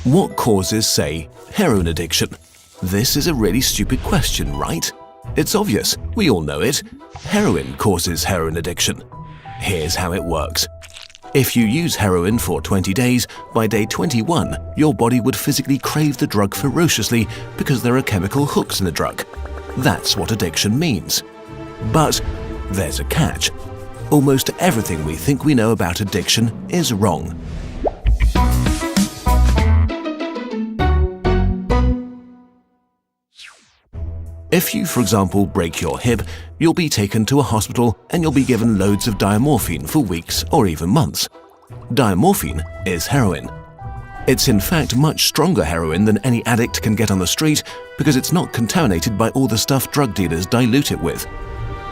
What causes, say, heroin addiction? This is a really stupid question, right? It's obvious, we all know it. Heroin causes heroin addiction. Here's how it works. If you use heroin for 20 days, by day 21, your body would physically crave the drug ferociously because there are chemical hooks in the drug. That's what addiction means. But there's a catch. Almost everything we think we know about addiction is wrong. If you, for example, break your hip, you'll be taken to a hospital and you'll be given loads of diamorphine for weeks or even months. Diamorphine is heroin. It's in fact much stronger heroin than any addict can get on the street because it's not contaminated by all the stuff drug dealers dilute it with.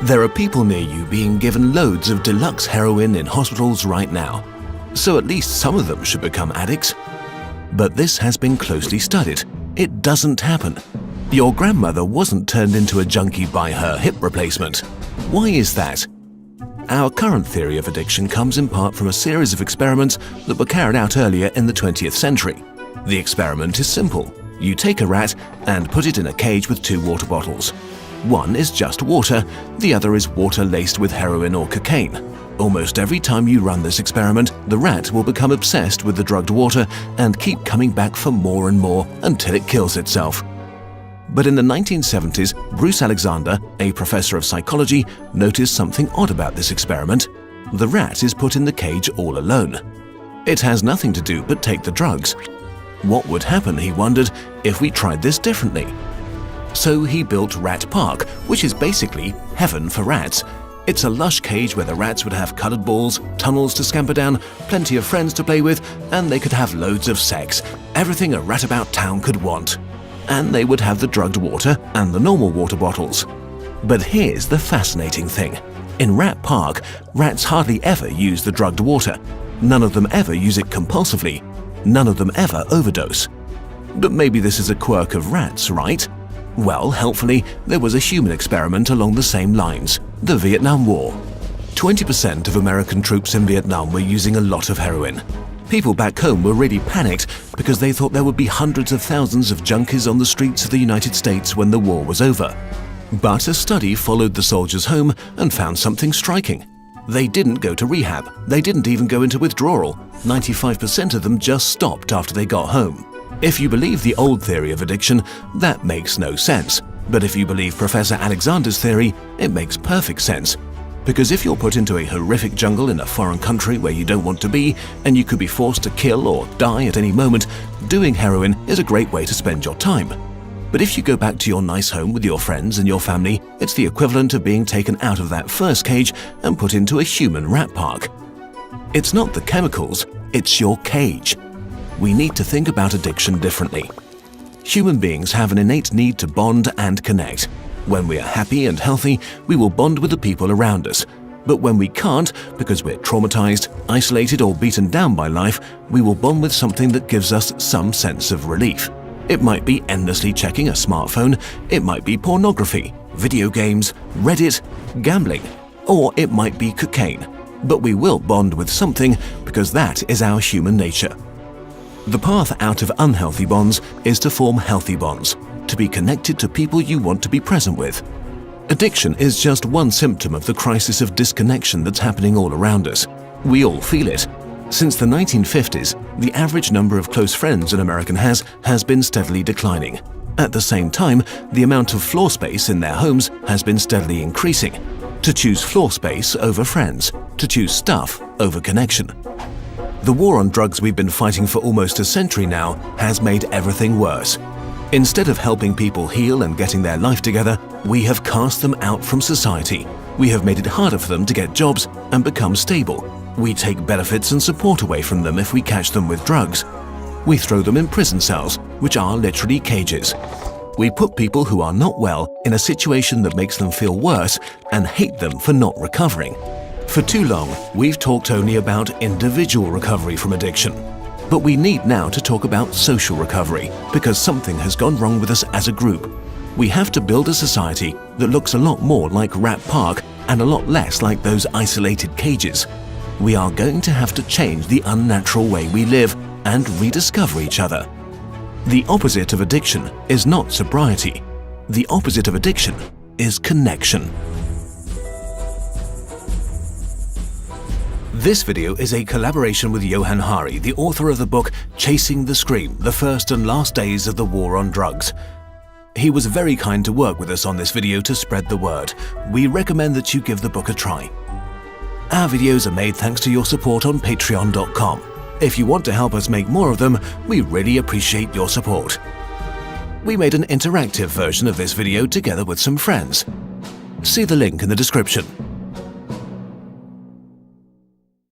There are people near you being given loads of deluxe heroin in hospitals right now, so at least some of them should become addicts. But this has been closely studied. It doesn't happen. Your grandmother wasn't turned into a junkie by her hip replacement. Why is that? Our current theory of addiction comes in part from a series of experiments that were carried out earlier in the 20th century. The experiment is simple. You take a rat and put it in a cage with 2 water bottles. One is just water, the other is water laced with heroin or cocaine. Almost every time you run this experiment, the rat will become obsessed with the drugged water and keep coming back for more and more until it kills itself. But in the 1970s, Bruce Alexander, a professor of psychology, noticed something odd about this experiment. The rat is put in the cage all alone. It has nothing to do but take the drugs. What would happen, he wondered, if we tried this differently? So he built Rat Park, which is basically heaven for rats. It's a lush cage where the rats would have colored balls, tunnels to scamper down, plenty of friends to play with, and they could have loads of sex, everything a rat about town could want. And they would have the drugged water and the normal water bottles. But here's the fascinating thing. In Rat Park, rats hardly ever use the drugged water. None of them ever use it compulsively. None of them ever overdose. But maybe this is a quirk of rats, right? Well, helpfully, there was a human experiment along the same lines, the Vietnam War. 20% of American troops in Vietnam were using a lot of heroin. People back home were really panicked because they thought there would be hundreds of thousands of junkies on the streets of the United States when the war was over. But a study followed the soldiers home and found something striking. They didn't go to rehab. They didn't even go into withdrawal. 95% of them just stopped after they got home. If you believe the old theory of addiction, that makes no sense. But if you believe Professor Alexander's theory, it makes perfect sense. Because if you're put into a horrific jungle in a foreign country where you don't want to be, and you could be forced to kill or die at any moment, doing heroin is a great way to spend your time. But if you go back to your nice home with your friends and your family, it's the equivalent of being taken out of that first cage and put into a human rat park. It's not the chemicals, it's your cage. We need to think about addiction differently. Human beings have an innate need to bond and connect. When we are happy and healthy, we will bond with the people around us. But when we can't, because we're traumatized, isolated, or beaten down by life, we will bond with something that gives us some sense of relief. It might be endlessly checking a smartphone, it might be pornography, video games, Reddit, gambling, or it might be cocaine. But we will bond with something because that is our human nature. The path out of unhealthy bonds is to form healthy bonds, to be connected to people you want to be present with. Addiction is just one symptom of the crisis of disconnection that's happening all around us. We all feel it. Since the 1950s, the average number of close friends an American has been steadily declining. At the same time, the amount of floor space in their homes has been steadily increasing. To choose floor space over friends, to choose stuff over connection. The war on drugs we've been fighting for almost a century now has made everything worse. Instead of helping people heal and getting their life together, we have cast them out from society. We have made it harder for them to get jobs and become stable. We take benefits and support away from them if we catch them with drugs. We throw them in prison cells, which are literally cages. We put people who are not well in a situation that makes them feel worse and hate them for not recovering. For too long, we've talked only about individual recovery from addiction. But we need now to talk about social recovery, because something has gone wrong with us as a group. We have to build a society that looks a lot more like Rat Park and a lot less like those isolated cages. We are going to have to change the unnatural way we live and rediscover each other. The opposite of addiction is not sobriety. The opposite of addiction is connection. This video is a collaboration with Johann Hari, the author of the book Chasing the Scream: The First and Last Days of the War on Drugs. He was very kind to work with us on this video to spread the word. We recommend that you give the book a try. Our videos are made thanks to your support on patreon.com. If you want to help us make more of them, we really appreciate your support. We made an interactive version of this video together with some friends. See the link in the description.